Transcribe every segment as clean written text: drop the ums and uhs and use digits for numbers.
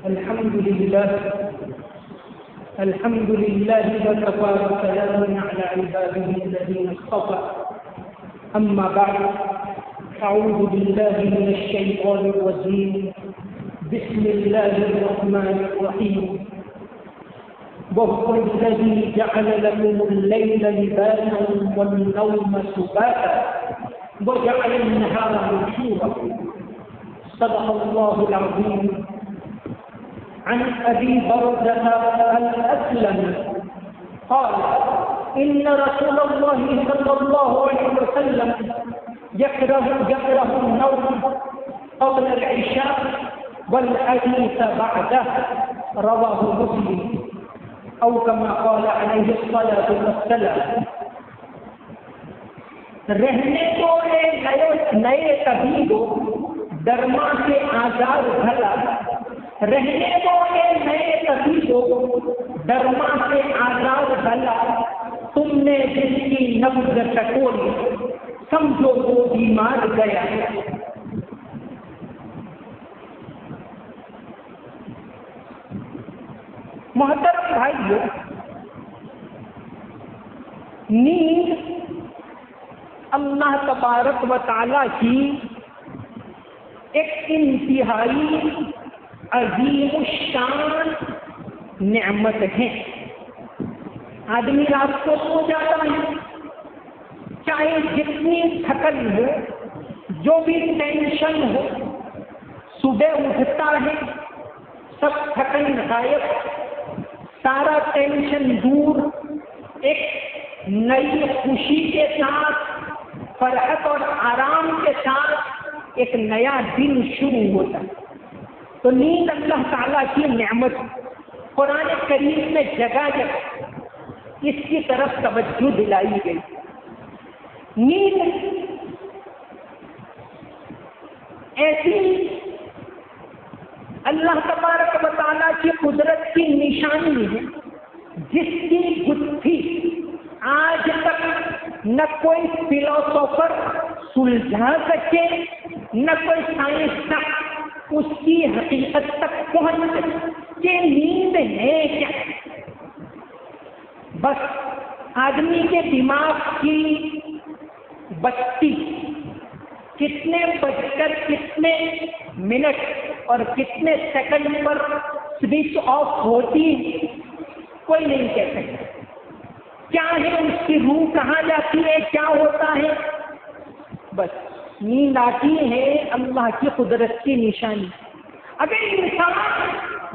الحمد لله وكفى وسلام على عباده الذين اصطفى. أما بعد، أعوذ بالله من الشيطان الرجيم. بسم الله الرحمن الرحيم. وهو الذي جعل لكم الليل لباسا والنوم سباتا وجعل النهار نشورا. صدق الله العظيم. عن أبي بردة الأسلمي قال: إن رسول الله صلى الله عليه وسلم يكره النوم قبل العشاء والحديث بعده. رواه مسلم. أو كما قال عليه الصلاة والسلام. رہنے کو نئے کبھی کو درما سے آزاد بھلا، رہنے کو نئے کبھی کو درما سے آزاد بھلا، تم نے جس کی نبض ٹٹولی سمجھو وہ بیمار گیا. محترم بھائیو، نیند اللہ تبارک و تعالی کی ایک انتہائی عظیم الشان نعمت ہے. آدمی رات کو سو جاتا ہے، چاہے جتنی تھکن ہو، جو بھی ٹینشن ہو، صبح اٹھتا ہے سب تھکن غائب، سارا ٹینشن دور، ایک نئی خوشی کے ساتھ، فرحت اور آرام کے ساتھ ایک نیا دن شروع ہوتا ہے. تو نیند اللہ تعالیٰ کی نعمت. قرآن کریم میں جگہ جگہ اس کی طرف توجہ دلائی گئی. نیند ایسی اللہ تبارک و تعالیٰ کی قدرت کی نشانی ہے جس کی گتھی آج تک نہ کوئی فلاسفر سلجھا سکے، نہ کوئی سائنسداں اس کی حقیقت تک پہنچ سکے کہ نیند ہے کیا. بس آدمی کے دماغ کی بتی کتنے بج کر کتنے منٹ اور کتنے سیکنڈ پر سوئچ آف ہوتی کوئی نہیں کہہ سکتا. کیا ہے اس کی روح کہاں جاتی ہے، کیا ہوتا ہے؟ بس نیند آتی ہے اللہ کی قدرت کی نشانی. اگر انسان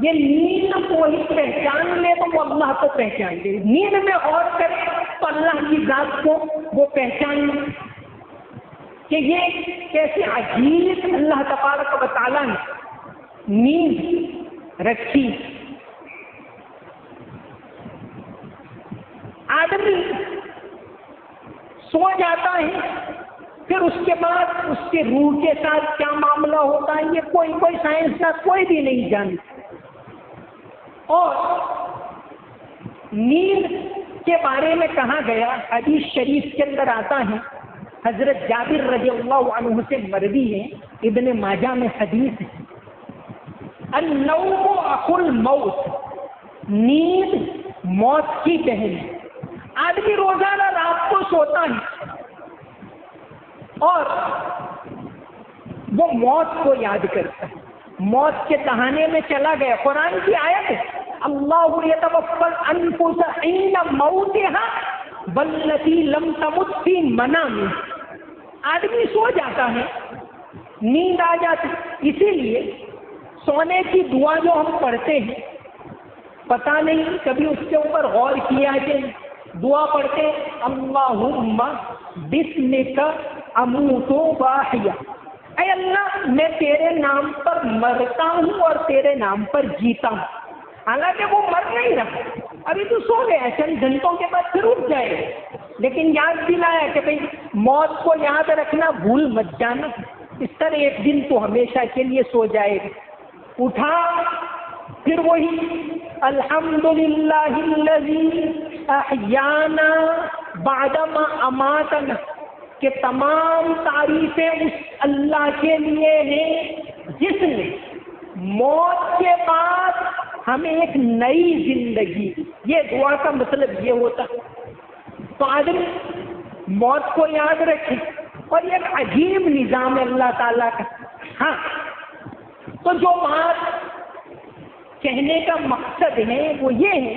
یہ نیند کو ہی پہچان لے تو وہ اللہ کو پہچان لے، نیند میں اور کرے تو اللہ کی ذات کو وہ پہچان لے کہ یہ کیسے عجیب اللہ تبارک و تعالیٰ نے نیند رکھی. آدمی سو جاتا ہے، پھر اس کے بعد اس کے روح کے ساتھ کیا معاملہ ہوتا ہے یہ کوئی سائنسداں کوئی بھی نہیں جانتا. اور نیند کے بارے میں کہا گیا، حدیث شریف کے اندر آتا ہے، حضرت جابر رضی اللہ عنہ سے مروی ہے، ابن ماجہ میں حدیث ہے، النوم اخو الموت، نیند موت کی بہن ہے. آدمی روزانہ رات کو سوتا ہے اور وہ موت کو یاد کرتا ہے، موت کے تہانے میں چلا گیا. قرآن کی آیت ہے، اللہ یتوفی الانفس حین موتها والتی لم تمت فی منامها. آدمی سو جاتا ہے، نیند آ جاتی. اسی لیے سونے کی دعا جو ہم پڑھتے ہیں، پتہ نہیں کبھی اس کے اوپر غور کیا کہ دعا پڑھتے اللہم بسمک اموت واحیا، اے اللہ میں تیرے نام پر مرتا ہوں اور تیرے نام پر جیتا ہوں. حالانکہ وہ مر نہیں رہا، ابھی تو سو گیا، چند گھنٹوں کے بعد پھر اٹھ جائے گا، لیکن یاد دلایا کہ بھئی موت کو یاد رکھنا، بھول مت جانا. اس طرح ایک دن تو ہمیشہ کے لیے سو جائے گا. اٹھا پھر وہی الحمدللہ الذی احیانا بعدما اماتنا، کہ تمام تعریفیں اس اللہ کے لیے ہیں جس نے موت کے بعد ہمیں ایک نئی زندگی، یہ دعا کا مطلب یہ ہوتا ہے. تو آدمی موت کو یاد رکھے، اور یہ ایک عجیب نظام ہے اللہ تعالیٰ کا. ہاں، تو جو بات کہنے کا مقصد ہے وہ یہ ہے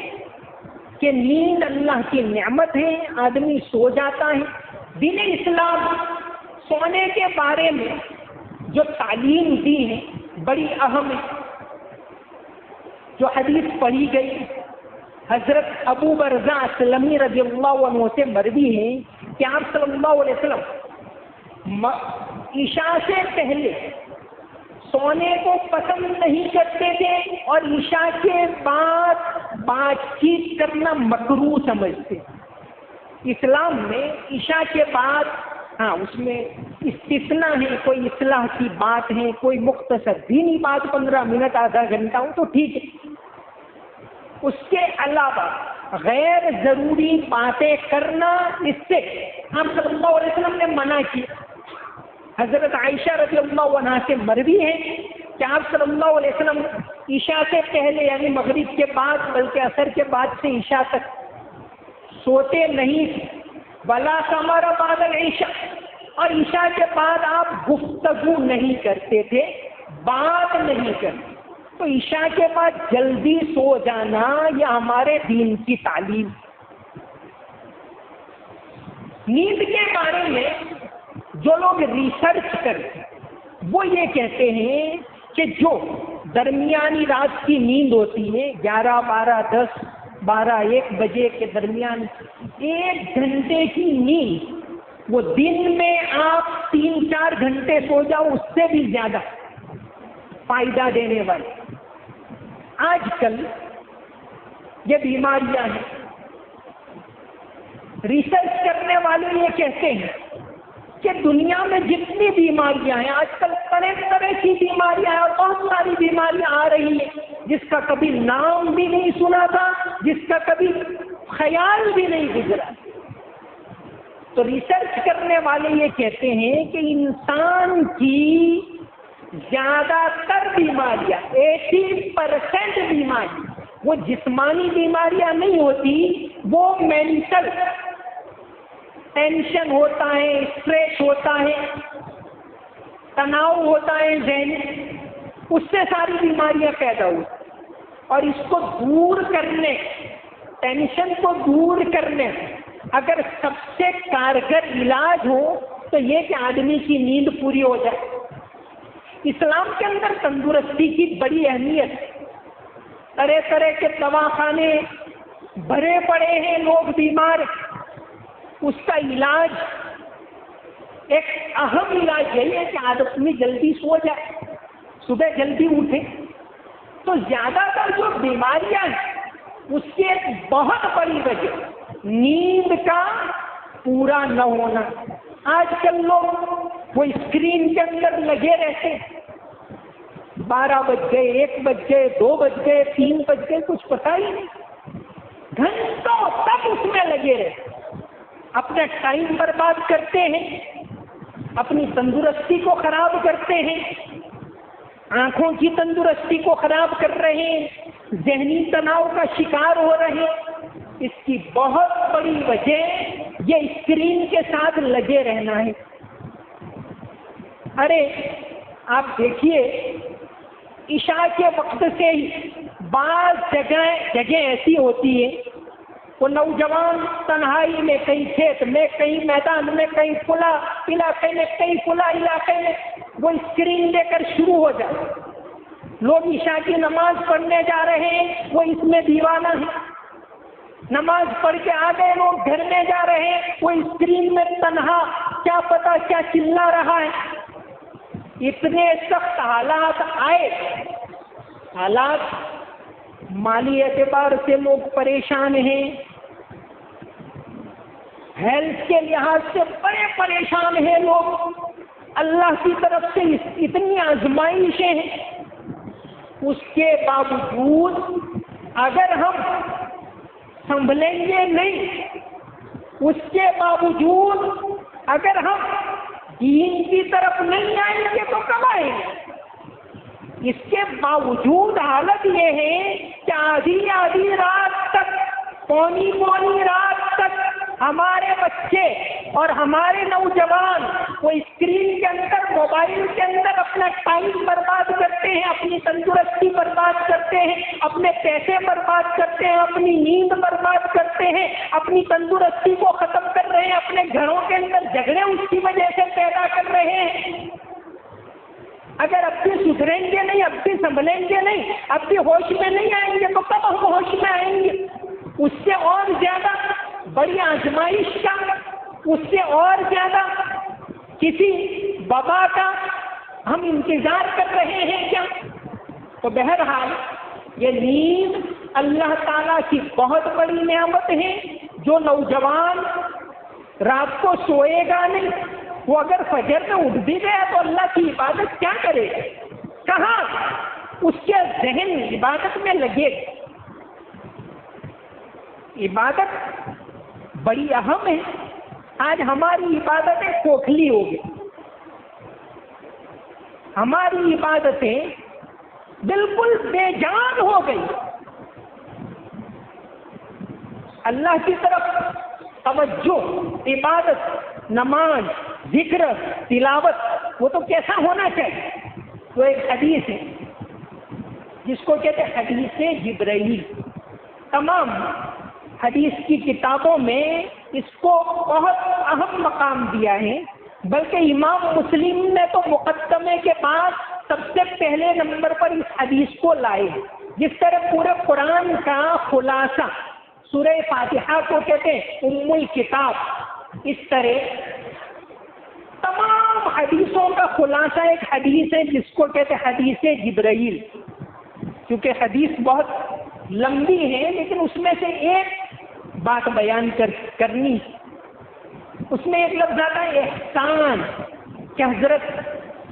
کہ نیند اللہ کی نعمت ہے، آدمی سو جاتا ہے. دین اسلام سونے کے بارے میں جو تعلیم دی ہے بڑی اہم ہے. جو حدیث پڑھی گئی حضرت ابو برزہ اسلمی رضی اللہ عنہ سے مروی ہے کہ آپ صلی اللہ علیہ وسلم عشاء سے پہلے سونے کو پسند نہیں کرتے تھے اور عشاء کے بعد بات چیت کرنا مکروہ سمجھتے. اسلام میں عشاء کے بعد، ہاں اس میں استثناء ہے، کوئی اصلاح کی بات ہے، کوئی مختصر دینی بات 15 منٹ آدھا گھنٹہ ہو تو ٹھیک ہے. اس کے علاوہ غیر ضروری باتیں کرنا، اس سے آپ صلی اللہ علیہ وسلم نے منع کیا. حضرت عائشہ رضی اللہ عنہا سے مروی ہے کہ آپ صلی اللہ علیہ وسلم عشاء سے پہلے یعنی مغرب کے بعد بلکہ عصر کے بعد سے عشاء تک سوتے نہیں تھے. بلا کمر بعد العشاء، اور عشاء کے بعد آپ گفتگو نہیں کرتے تھے، بات نہیں کرتے. تو عشاء کے بعد جلدی سو جانا یہ ہمارے دین کی تعلیم. نیند کے بارے میں جو لوگ ریسرچ کرتے ہیں وہ یہ کہتے ہیں کہ جو درمیانی رات کی نیند ہوتی ہے 11، 12، 10، 12، 1 بجے کے درمیان 1 گھنٹے کی نیند، وہ دن میں آپ 3-4 گھنٹے سو جاؤ اس سے بھی زیادہ فائدہ دینے والی. آج کل یہ بیماریاں ہیں، ریسرچ کرنے والے یہ کہتے ہیں کہ دنیا میں جتنی بیماریاں ہیں آج کل طرح طرح کی بیماریاں ہیں اور بہت ساری بیماریاں آ رہی ہیں جس کا کبھی نام بھی نہیں سنا تھا، جس کا کبھی خیال بھی نہیں گزرا. تو ریسرچ کرنے والے یہ کہتے ہیں کہ انسان کی زیادہ تر بیماریاں 80% بیماریاں وہ جسمانی بیماریاں نہیں ہوتی، وہ مینٹل ٹینشن ہوتا ہے، اسٹریس ہوتا ہے، تناؤ ہوتا ہے ذہنی، اس سے ساری بیماریاں پیدا ہوتی. اور اس کو دور کرنے، ٹینشن کو دور کرنے اگر سب سے کارگر علاج ہو تو یہ کہ آدمی کی نیند پوری ہو جائے. اسلام کے اندر تندرستی کی بڑی اہمیت ہے. طرح طرح کے دواخانے بھرے پڑے ہیں، لوگ بیمار. اس کا علاج، ایک اہم علاج یہی ہے کہ آدمی جلدی سو جائے، صبح جلدی اٹھے. تو زیادہ تر جو بیماریاں ہیں اس کی ایک بہت بڑی وجہ نیند کا پورا نہ ہونا. آج کل لوگ وہ اسکرین کے اندر لگے رہتے، 12 بج گئے، 1 بج گئے، 2 بج گئے، 3 بج گئے، کچھ پتہ ہی نہیں. گھنٹوں تک اس میں لگے رہتے، اپنا ٹائم برباد کرتے ہیں، اپنی تندرستی کو خراب کرتے ہیں، آنکھوں کی تندرستی کو خراب کر رہے ہیں، ذہنی تناؤ کا شکار ہو رہے ہیں. اس کی بہت بڑی وجہ یہ اسکرین کے ساتھ لگے رہنا ہے. ارے آپ دیکھیے عشاء کے وقت سے ہی بعض جگہ ایسی ہوتی ہے وہ نوجوان تنہائی میں، کہیں کھیت میں، کہیں میدان میں، کہیں کھلا علاقے میں، کہیں کھلا علاقے میں وہ اسکرین لے کر شروع ہو جائے. لوگ عشاء کی نماز پڑھنے جا رہے ہیں، وہ اس میں دیوانہ ہے. نماز پڑھ کے آ گئے، لوگ گھر میں جا رہے ہیں، وہ اسکرین میں تنہا کیا پتا کیا چلا رہا ہے. اتنے سخت حالات آئے، حالات مالی اعتبار سے لوگ پریشان ہیں، ہیلتھ کے لحاظ سے بڑے پریشان ہیں لوگ. اللہ کی طرف سے اتنی آزمائشیں ہیں، اس کے باوجود اگر ہم سنبھلیں گے نہیں، اس کے باوجود اگر ہم دین کی طرف نہیں آئیں گے تو کب آئیں گے؟ اس کے باوجود حالت یہ ہے کہ آدھی رات تک، پونی رات تک ہمارے بچے اور ہمارے نوجوان وہ اسکرین کے اندر، موبائل کے اندر اپنا ٹائم برباد کرتے ہیں، اپنی تندرستی برباد کرتے ہیں، اپنے پیسے برباد کرتے ہیں، اپنی نیند برباد کرتے ہیں، اپنی تندرستی کو ختم کر رہے ہیں، اپنے گھروں کے اندر جھگڑے اس کی وجہ سے پیدا کر رہے ہیں۔ اگر اب بھی سدھریں گے نہیں، اب بھی سنبھلیں گے نہیں، اب بھی ہوش میں نہیں آئیں گے تو کب ہم ہوش میں آئیں گے؟ اس سے اور زیادہ بڑی آزمائش کا، اس سے اور زیادہ کسی وبا کا ہم انتظار کر رہے ہیں کیا؟ تو بہرحال یہ نیند اللہ تعالیٰ کی بہت بڑی نعمت ہے۔ جو نوجوان رات کو سوئے گا نہیں، وہ اگر فجر میں اٹھ بھی گیا تو اللہ کی عبادت کیا کرے گا؟ کہاں اس کے ذہن عبادت میں لگے گا؟ عبادت بڑی اہم ہے۔ آج ہماری عبادتیں کھوکھلی ہو گئی، ہماری عبادتیں بالکل بے جان ہو گئی۔ اللہ کی طرف توجہ، عبادت، نماز، ذکر، تلاوت، وہ تو کیسا ہونا چاہیے؟ وہ ایک حدیث ہے جس کو کہتے ہیں حدیث جبرائیل۔ تمام حدیث کی کتابوں میں اس کو بہت اہم مقام دیا ہے، بلکہ امام مسلم نے تو مقدمے کے بعد سب سے پہلے نمبر پر اس حدیث کو لائے۔ جس طرح پورے قرآن کا خلاصہ سورہ فاتحہ کو کہتے ہیں ام الکتاب، اس طرح تمام حدیثوں کا خلاصہ ایک حدیث ہے جس کو کہتے ہیں حدیث جبرائیل۔ کیونکہ حدیث بہت لمبی ہے لیکن اس میں سے ایک بات بیان کرنی، اس میں ایک لفظ آتا ہے احسان، کہ حضرت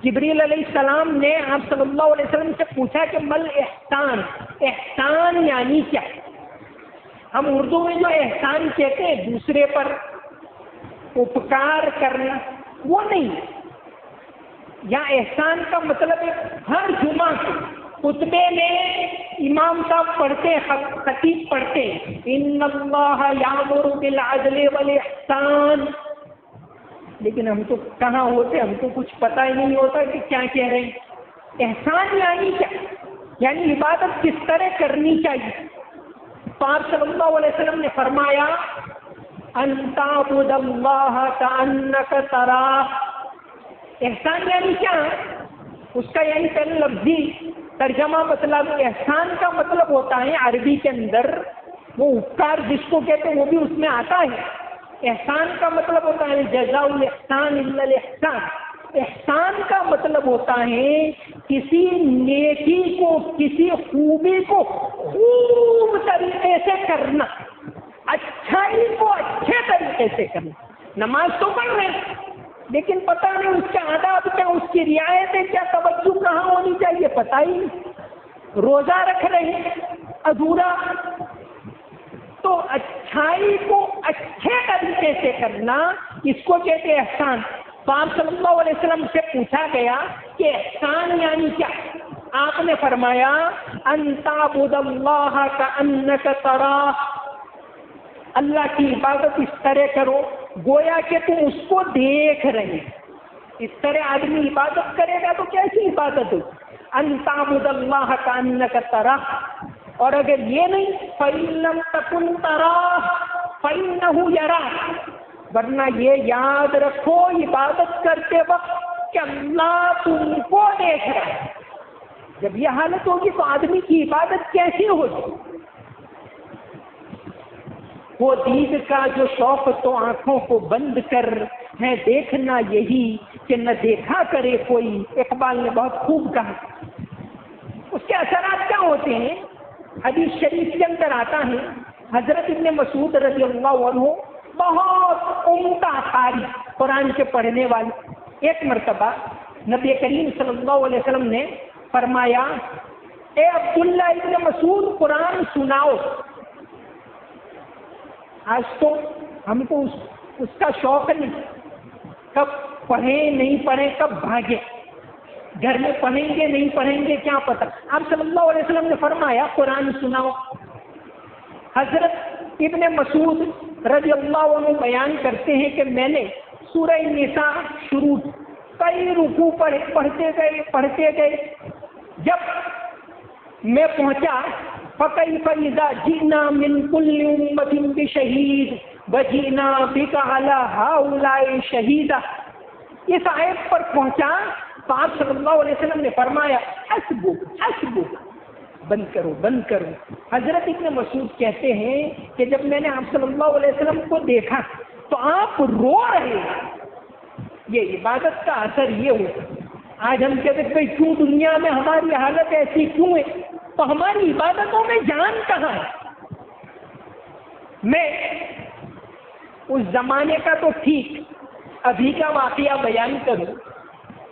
جبریل علیہ السلام نے آپ صلی اللہ علیہ وسلم سے پوچھا کہ مل احسان، احسان یعنی کیا؟ ہم اردو میں جو احسان کہتے ہیں دوسرے پر اپکار کرنا، وہ نہیں۔ یا احسان کا مطلب ہے ہر جمعہ کو خطبے میں امام صاحب پڑھتے، خطیب پڑھتے ان اللہ یامر بالعدل والاحسان، لیکن ہم تو کہاں ہوتے، ہم کو کچھ پتہ ہی نہیں ہوتا کہ کیا کہہ رہے ہیں۔ احسان یعنی کیا؟ یعنی عبادت کس طرح کرنی چاہیے؟ آپ صلی اللہ علیہ وسلم نے فرمایا ان تعبد اللہ کأنک تراہ۔ احسان یعنی کیا؟ اس کا یعنی پہلے لفظی ترجمہ مطلب احسان کا مطلب ہوتا ہے عربی کے اندر وہ اپکار جس کو کہتے ہیں وہ بھی اس میں آتا ہے۔ احسان کا مطلب ہوتا ہے جزاء الاحسان الا الاحسان۔ احسان کا مطلب ہوتا ہے کسی نیکی کو، کسی خوبی کو خوب طریقے سے کرنا، اچھائی کو اچھے طریقے سے کرنا۔ نماز تو پڑھ رہے ہیں لیکن پتہ نہیں اس کے آداب کیا، اس کی رعایتیں کیا، توجہ کہاں ہونی چاہیے پتہ ہی نہیں۔ روزہ رکھ رہے ہیں ادھورا، تو اچھائی کو اچھے طریقے سے کرنا اس کو کہتے ہیں احسان۔ تو آپ صلی اللہ علیہ وسلم سے پوچھا گیا کہ احسان یعنی کیا؟ آپ نے فرمایا ان تعبد اللہ کأنک تراہ، اللہ کی عبادت اس طرح کرو گویا کہ تم اس کو دیکھ رہے۔ اس طرح آدمی عبادت کرے گا تو کیسی عبادت ہو؟ ان تعبد اللہ کأنک تراہ۔ اور اگر یہ نہیں فَإِن لَّمْ تَكُن تَرَاهُ فَإِنَّهُ يَرَاكَ، ورنہ یہ یاد رکھو عبادت کرتے وقت کہ اللہ تم کو دیکھ رہا ہے۔ جب یہ حالت ہوگی تو آدمی کی عبادت کیسی ہوگی؟ وہ دید کا جو شوق تو آنکھوں کو بند کر ہے دیکھنا یہی کہ نہ دیکھا کرے کوئی، اقبال نے بہت خوب کہا۔ اس کے اثرات کیا ہوتے ہیں؟ حدیث شریف کے اندر آتا ہے حضرت ابن مسعود رضی اللہ عنہ بہت عمدہ قاری، قرآن کے پڑھنے والے، ایک مرتبہ نبی کریم صلی اللہ علیہ وسلم نے فرمایا اے عبداللہ ابن مسعود قرآن سناؤ۔ آج تو ہم کو اس کا شوق نہیں، کب پڑھیں نہیں پڑھیں، کب بھاگے۔ گھر میں پڑھیں گے نہیں پڑھیں گے کیا پتہ. آپ صلی اللہ علیہ وسلم نے فرمایا قرآن سناؤ. حضرت ابن مسعود رضی اللہ عنہ بیان کرتے ہیں کہ میں نے سورہ نساء شروع کئی رکوع پڑھتے گئے. جب میں پہنچا فَكَيْفَ إِذَا جِئْنَا مِنْ كُلِّ أُمَّةٍ بِشَهِيدٍ وَجِئْنَا بِكَ عَلَى هَؤُلَاءِ شَهِيدًا. اس آیت پر پہنچا تو آپ صلی اللہ علیہ وسلم نے فرمایا حسبک بند کرو. حضرت ابن مسعود کہتے ہیں کہ جب میں نے آپ صلی اللہ علیہ وسلم کو دیکھا تو آپ رو رہے. یہ عبادت کا اثر یہ ہوتا. آج ہم کہتے ہیں کیوں دنیا میں ہماری حالت ایسی کیوں ہے؟ تو ہماری عبادتوں میں جان کہاں ہے؟ میں اس زمانے کا تو ٹھیک ابھی کا واقعہ بیان کروں.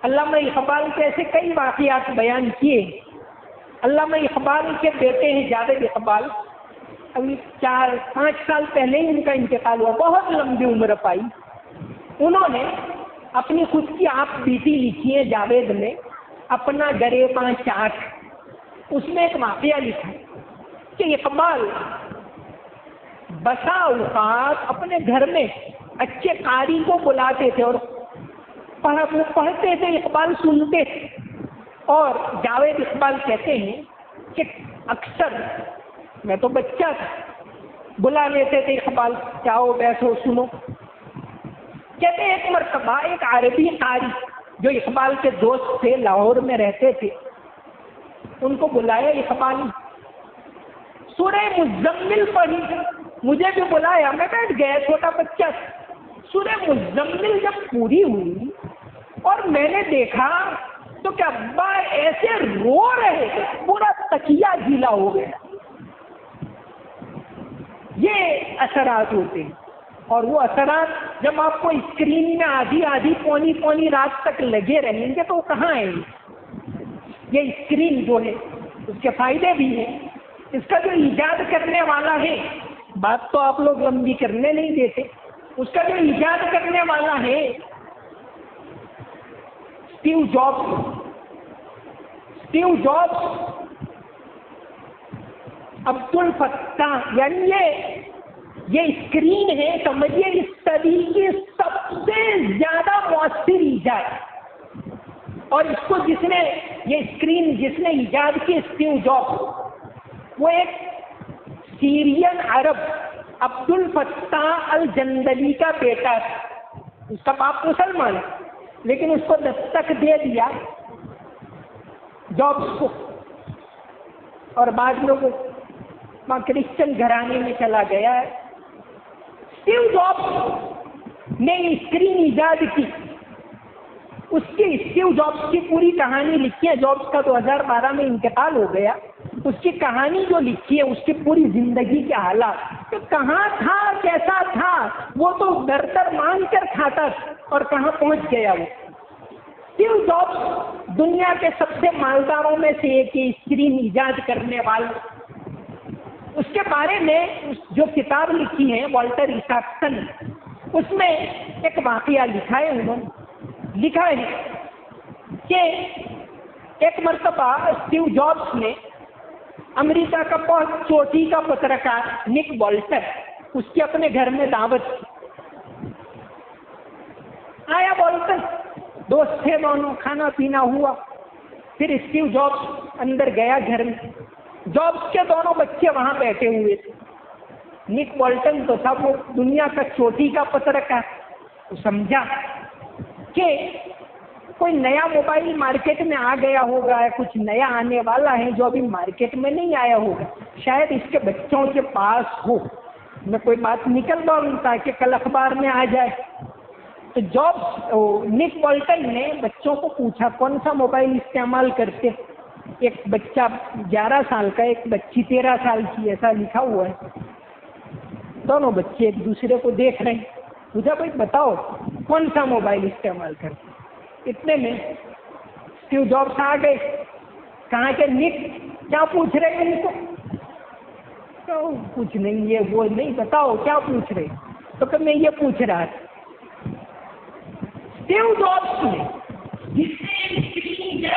علامہ اقبال کے ایسے کئی واقعات بیان کیے. علامہ اقبال کے بیٹے ہیں جاوید اقبال, ابھی 4-5 سال پہلے ہی ان کا انتقال ہوا. بہت لمبی عمر پائی. انہوں نے اپنی خود کی آپ بیٹی لکھی ہے جاوید نے, اپنا گریباں چاٹ. اس میں ایک واقعہ لکھا کہ اقبال بسا اوقات اپنے گھر میں اچھے قاری کو بلاتے تھے اور پڑھتے تھے, اقبال سنتے تھے. اور جاوید اقبال کہتے ہیں کہ اکثر میں تو بچہ تھا, بلا لیتے تھے اقبال, جاؤ بیٹھو سنو. کہتے ہیں ایک مرتبہ ایک عربی قاری جو اقبال کے دوست تھے, لاہور میں رہتے تھے, ان کو بلایا اقبال, سورہ مزمل پڑھی. مجھے بھی بلایا, میں بیٹھ گیا, چھوٹا بچہ. سورہ مزمل جب پوری ہوئی اور میں نے دیکھا تو کیا ابا ایسے رو رہے تھے, پورا تکیہ گیلا ہو گیا. یہ اثرات ہوتے ہیں. اور وہ اثرات جب آپ کو اسکرین میں آدھی پونی رات تک لگے رہیں گے تو کہاں آئیں گے؟ یہ اسکرین جو ہے اس کے فائدے بھی ہیں. اس کا جو ایجاد کرنے والا ہے, بات تو آپ لوگ لمبی کرنے نہیں دیتے, اس کا جو ایجاد کرنے والا ہے اسٹیو جابس, عبد الفتاح, یعنی یہ اسکرین ہے, سمجھیے اس صدی کی سب سے زیادہ مؤثر ایجاد. اور اس کو جس نے ایجاد کی اسٹیو جابس, وہ ایک سیرین عرب عبد الفتاح الجندلی کا بیٹا تھا. اس کا باپ مسلمان ہے لیکن اس کو دستک دے دیا جابس کو, اور بعد میں وہ کرسچن گھرانے میں چلا گیا ہے. اسٹیو جابس نے اسکرین ایجاد کی. اسٹیو جابس کی پوری کہانی لکھی ہے. جابس کا 2012 میں انتقال ہو گیا. اس کی کہانی جو لکھی ہے, اس کی پوری زندگی کے حالات, کہ کہاں تھا, کیسا تھا, وہ تو در مانگ کر کھاتا تھا اور کہاں پہنچ گیا وہ. اسٹیو جابس دنیا کے سب سے مالداروں میں سے ایک اسکرین ایجاد کرنے والے. اس کے بارے میں جو کتاب لکھی ہے والٹر ایساکسن, اس میں ایک واقعہ لکھا ہے. انہوں نے لکھا ہے کہ ایک مرتبہ اسٹیو جابس نے امریکہ کا بہت چوٹی کا پترکار نک والٹر, اس کی اپنے گھر میں دعوت آیا. والٹر دوست تھے دونوں, کھانا پینا ہوا. پھر اسٹیو جابس اندر گیا گھر میں. جابس کے دونوں بچے وہاں بیٹھے ہوئے تھے. نک والٹن تو تھا وہ دنیا کا چوٹی کا پترکار. وہ سمجھا کہ کوئی نیا موبائل مارکیٹ میں آ گیا ہوگا, کچھ نیا آنے والا ہے جو ابھی مارکیٹ میں نہیں آیا ہوگا, شاید اس کے بچوں کے پاس ہو. میں کوئی بات نکل دوں تاکہ کل اخبار میں آ جائے. تو جابس نک والٹن نے بچوں کو پوچھا کون سا موبائل استعمال کرتے. ایک بچہ 11 سال کا, ایک بچی 13 سال کی, ایسا لکھا ہوا ہے. دونوں بچے ایک دوسرے کو دیکھ رہے ہیں. پوچھا بھائی بتاؤ کون سا موبائل استعمال کرتے. اتنے میں اسٹیو جابس آ گئے. کہاں کہ نک کیا پوچھ رہے ہیں ان کو؟ کچھ نہیں, یہ وہ نہیں, بتاؤ کیا پوچھ رہے. تو کہ میں یہ پوچھ رہا تھا. اسٹیو جابس نے جس نے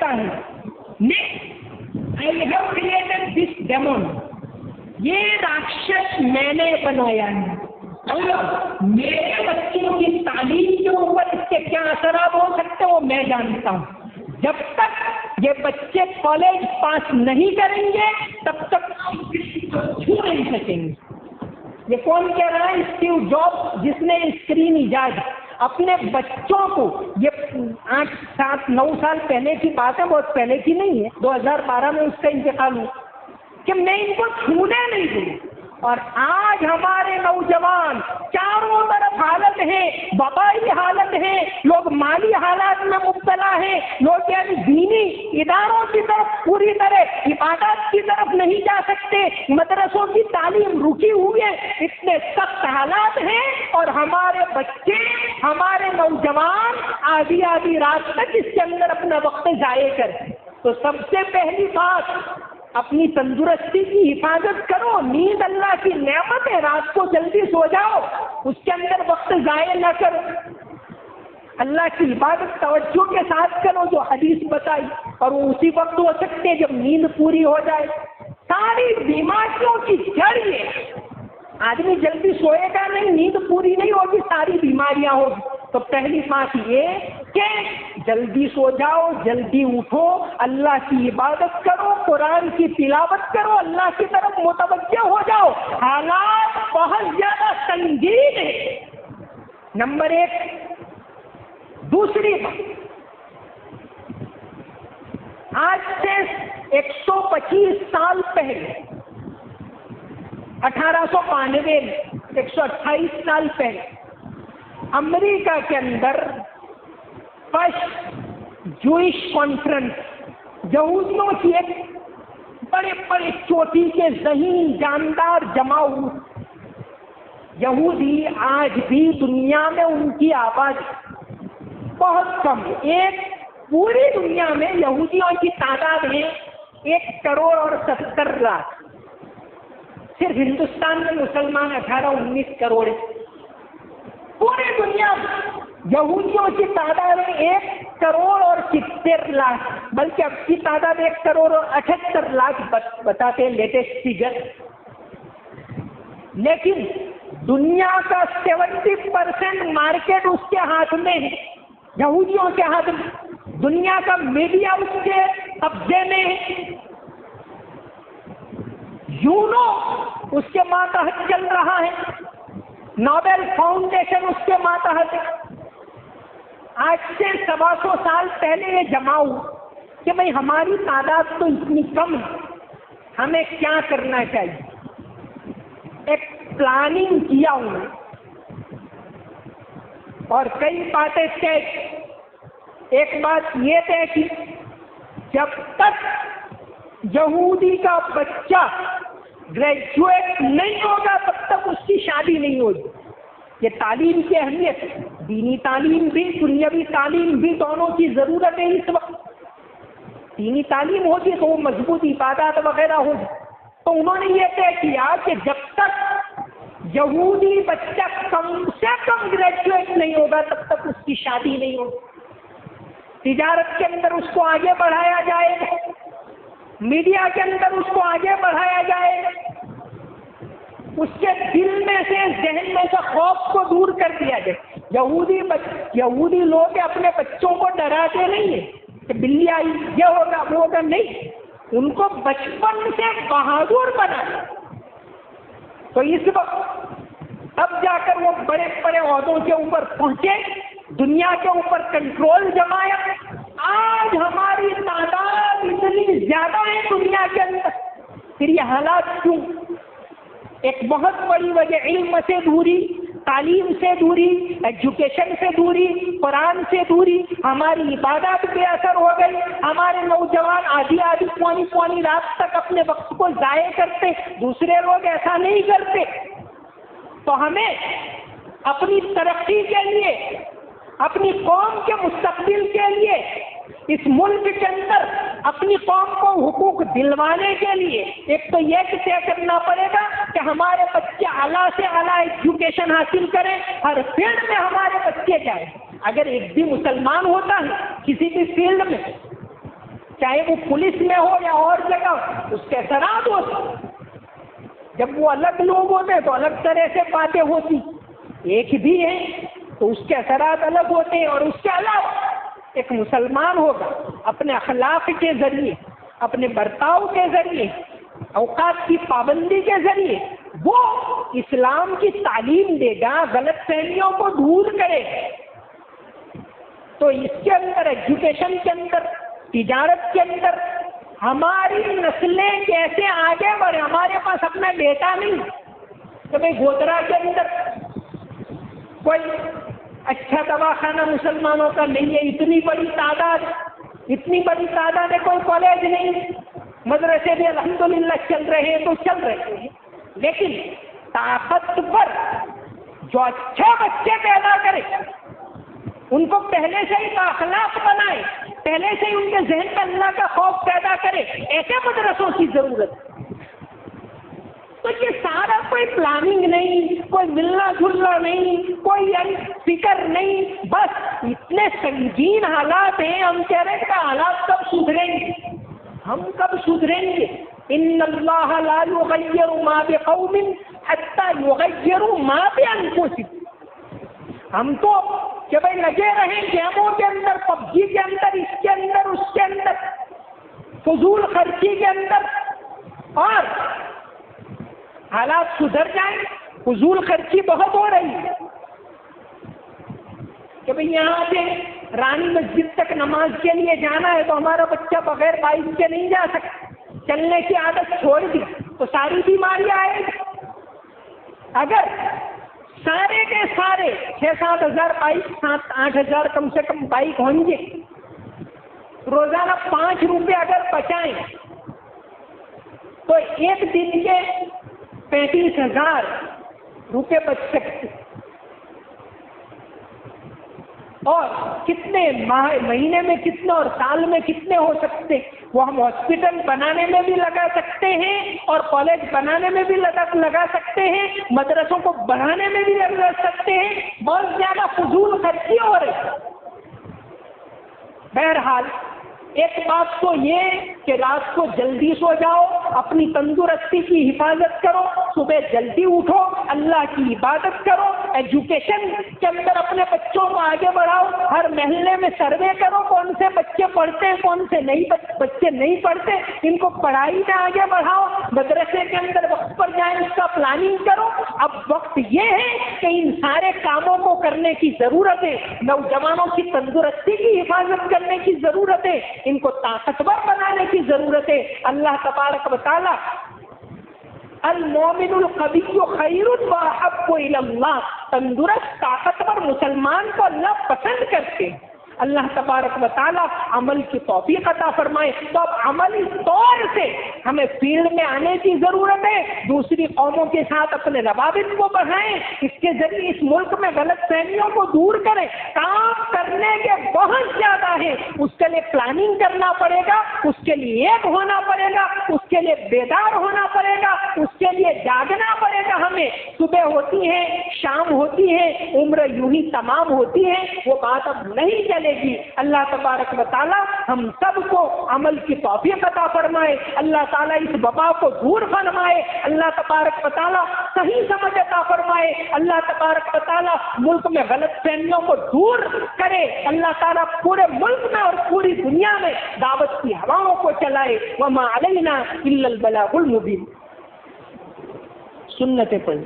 کہتا ہے I have created this demon. یہ راکشس میں نے بنایا ہے اور میرے بچوں کی تعلیم کے اوپر اس کے کیا اثرات ہو سکتے ہیں وہ میں جانتا ہوں. جب تک یہ بچے کالج پاس نہیں کریں گے تب تک کسی کو چھو نہیں سکیں گے. یہ کون کہہ رہا ہے؟ اسٹیو جابس، جس نے اسکرین ایجاد اپنے بچوں کو، یہ 8 7 9 سال پہلے کی بات ہے، بہت پہلے کی نہیں ہے، 2012 میں اس کا انتقال ہوا، کہ میں ان کو چھونے نہیں دوں. اور آج ہمارے نوجوان چاروں طرف حالت ہے، وبائی حالت ہے، لوگ مالی حالات میں مبتلا ہیں، لوگ یعنی دینی اداروں کی طرف پوری طرح عبادات کی طرف نہیں جا سکتے، مدرسوں کی تعلیم رکی ہوئی ہے، اتنے سخت حالات ہیں، اور ہمارے بچے، ہمارے نوجوان آدھی رات تک اس کے اندر اپنا وقت ضائع کرتے. تو سب سے پہلی بات، اپنی تندرستی کی حفاظت کرو. نیند اللہ کی نعمت ہے، رات کو جلدی سو جاؤ، اس کے اندر وقت ضائع نہ کرو. اللہ کی عبادت توجہ کے ساتھ کرو جو حدیث بتائی، اور وہ اسی وقت ہو سکتے جب نیند پوری ہو جائے. ساری بیماریوں کی جڑ یہ، آدمی جلدی سوئے گا نہیں، نیند پوری نہیں ہوگی، ساری بیماریاں ہوگی. تو پہلی بات یہ کہ جلدی سو جاؤ، جلدی اٹھو، اللہ کی عبادت کرو، قرآن کی تلاوت کرو، اللہ کی طرف متوجہ ہو جاؤ. حالات بہت زیادہ سنگین ہے، نمبر 1. دوسری بات، آج سے 125 سال پہلے، 1892 میں، 128 سال پہلے امریکہ کے اندر فرسٹ جوئش کانفرنس، یہودیوں کی ایک بڑے بڑے چوٹی کے ذہین جاندار جمع ہوئے. یہودی آج بھی دنیا میں ان کی آبادی بہت کم ہے. ایک پوری دنیا میں یہودیوں کی تعداد ہے 1 کروڑ اور 70 لاکھ. صرف ہندوستان میں مسلمان 18-19 کروڑ ہے. پوری دنیا میں یہودیوں کی تعداد 1 کروڑ اور 70 لاکھ، بلکہ اب کی تعداد 1 کروڑ اور 78 لاکھ بتاتے ہیں لیٹسٹ فیگر. لیکن دنیا کا 70% مارکیٹ اس کے ہاتھ میں ہے، یہودیوں کے ہاتھ میں. دنیا کا میڈیا اس کے قبضے میں ہے. یونو اس کے ماتحت چل رہا ہے، نوبل فاؤنڈیشن اس کے ماتحت ہے. آج سے 125 سال پہلے یہ جمع ہوا کہ بھئی ہماری تعداد تو اتنی کم ہے، ہمیں کیا کرنا چاہیے. ایک پلاننگ کیا انہوں نے اور کئی باتیں طے. ایک بات یہ طے کی، جب تک یہودی کا بچہ گریجویٹ نہیں ہوگا تب تک اس کی شادی نہیں ہوگی. یہ تعلیم کی اہمیت، دینی تعلیم بھی، دنیاوی تعلیم بھی، دونوں کی ضرورت ہے اس وقت. دینی تعلیم ہوتی تو وہ مضبوط عبادات وغیرہ ہوگی. تو انہوں نے یہ طے کیا کہ جب تک یہودی بچہ کم سے کم گریجویٹ نہیں ہوگا تب تک اس کی شادی نہیں ہوگی. تجارت کے اندر اس کو آگے بڑھایا جائے گا، میڈیا کے اندر اس کو آگے بڑھایا جائے گا، اس کے دل میں سے، ذہن میں سے خوف کو دور کر دیا جائے. یہودی لوگ اپنے بچوں کو ڈراتے نہیں ہیں کہ بلی آئی یہ ہوگا وہ ہوگا، نہیں، ان کو بچپن سے بہادر بنا. تو اس وقت اب جا کر وہ بڑے بڑے عہدوں کے اوپر پہنچے، دنیا کے اوپر کنٹرول جمایا. آج ہماری تعداد اتنی زیادہ ہے دنیا کے اندر، پھر یہ حالات کیوں؟ ایک بہت بڑی وجہ علم سے دوری، تعلیم سے دوری، ایجوکیشن سے دوری، قرآن سے دوری. ہماری عبادات بے اثر ہو گئی. ہمارے نوجوان آدھی پوانی رات تک اپنے وقت کو ضائع کرتے، دوسرے لوگ ایسا نہیں کرتے. تو ہمیں اپنی ترقی کے لیے، اپنی قوم کے مستقبل کے لیے، اس ملک کے اندر اپنی قوم کو حقوق دلوانے کے لیے ایک تو یہ طے کرنا پڑے گا کہ ہمارے بچے اعلیٰ سے اعلیٰ ایجوکیشن حاصل کریں، ہر فیلڈ میں ہمارے بچے جائیں. اگر ایک بھی مسلمان ہوتا ہے کسی بھی فیلڈ میں چاہے وہ پولیس میں ہو یا اور جگہ، اس کے اثرات ہوتے. جب وہ الگ لوگ ہوتے تو الگ طرح سے باتیں ہوتی، ایک بھی ہیں تو اس کے اثرات الگ ہوتے ہیں. اور اس کے علاوہ ایک مسلمان ہوگا اپنے اخلاق کے ذریعے، اپنے برتاؤ کے ذریعے، اوقات کی پابندی کے ذریعے وہ اسلام کی تعلیم دے گا، غلط فہمیوں کو دور کرے. تو اس کے اندر ایجوکیشن کے اندر، تجارت کے اندر ہماری نسلیں کیسے آگے بڑھے. ہمارے پاس اپنا ڈیٹا نہیں کہ بھائی گودرا کے اندر کوئی اچھا دواخانہ مسلمانوں کا نہیں ہے، اتنی بڑی تعداد ہے، کوئی کالج نہیں، مدرسے بھی الحمدللہ چل رہے ہیں تو چل رہے ہیں. لیکن طاقتور جو اچھے بچے پیدا کرے، ان کو پہلے سے ہی بااخلاق بنائے، پہلے سے ہی ان کے ذہن میں اللہ کا خوف پیدا کرے، ایسے مدرسوں کی ضرورت ہے. تو یہ سارا کوئی پلاننگ نہیں، کوئی ملنا جلنا نہیں، کوئی فکر نہیں، بس اتنے سنگین حالات ہیں. ہم کہہ رہے ہیں کہ حالات کب سدھریں گے، ہم کب سدھریں گے. ان اللہ لا یغیر ما بقوم حتی یغیروا ما بانفسہم. ہم تو کہ بھائی لگے رہیں گیموں کے اندر، پب جی کے اندر، اس کے اندر، اس کے اندر، فضول خرچی کے اندر، اور حالات سدھر جائیں. فضول خرچی بہت ہو رہی ہے کہ بھئی یہاں سے رانی مسجد تک نماز کے لیے جانا ہے تو ہمارا بچہ بغیر بائک کے نہیں جا سکتا. چلنے کی عادت چھوڑ دی تو ساری بیماریاں آئیں گی. اگر سارے کے سارے 6-7 ہزار بائک، 7-8 ہزار کم سے کم بائک ہوں گے، روزانہ 5 روپے اگر بچائیں تو ایک دن کے 35,000 روپے بچ سکتے. اور کتنے مہینے میں کتنے اور سال میں کتنے ہو سکتے، وہ ہم ہاسپٹل بنانے میں بھی لگا سکتے ہیں، اور کالج بنانے میں بھی لگا سکتے ہیں، مدرسوں کو بڑھانے میں بھی لگا سکتے ہیں. بہت زیادہ فضول خرچی ہو رہی. بہرحال ایک بات تو یہ کہ رات کو جلدی سو جاؤ، اپنی تندرستی کی حفاظت کرو، صبح جلدی اٹھو، اللہ کی عبادت کرو، ایجوکیشن کے اندر اپنے بچوں کو آگے بڑھاؤ. ہر محلے میں سروے کرو کون سے بچے پڑھتے ہیں، کون سے بچے نہیں پڑھتے، ان کو پڑھائی میں آگے بڑھاؤ. مدرسے کے اندر وقت پر جائیں، اس کا پلاننگ کرو. اب وقت یہ ہے کہ ان سارے کاموں کو کرنے کی ضرورت ہے. نوجوانوں کی تندرستی کی حفاظت کرنے کی ضرورت ہے، ان کو طاقتور بنانے کی ضرورت ہے. اللہ تبارک و تعالی المومن القوی خیر واحب الی اللہ، تندرست طاقتور مسلمان کو اللہ پسند کرتے ہیں. اللہ تبارک و تعالی عمل کی توفیق عطا فرمائے. تو اب عملی طور سے ہمیں فیلڈ میں آنے کی ضرورت ہے، دوسری قوموں کے ساتھ اپنے روابط کو بڑھائیں، اس کے ذریعے اس ملک میں غلط فہمیوں کو دور کریں. کام کرنے کے بہت زیادہ ہیں، اس کے لیے پلاننگ کرنا پڑے گا، اس کے لیے ایک ہونا پڑے گا، اس کے لیے بیدار ہونا پڑے گا، اس کے لیے جاگنا پڑے گا. ہمیں صبح ہوتی ہے، شام ہوتی ہے، عمر یوں ہی تمام ہوتی ہے، وہ بات اب نہیں چلے گی. اللہ تبارک و تعالی ہم سب کو عمل کی توفیق عطا فرمائے. اللہ تعالیٰ اس وبا کو دور فرمائے. اللہ تبارک و تعالیٰ صحیح سمجھ عطا فرمائے. اللہ تبارک و تعالیٰ ملک میں غلط فہمیوں کو دور کرے. اللہ تعالیٰ پورے ملک میں اور پوری دنیا میں دعوت کی ہواؤں کو چلائے. وما علینا الا البلاغ المبین. سنتیں پڑھیں.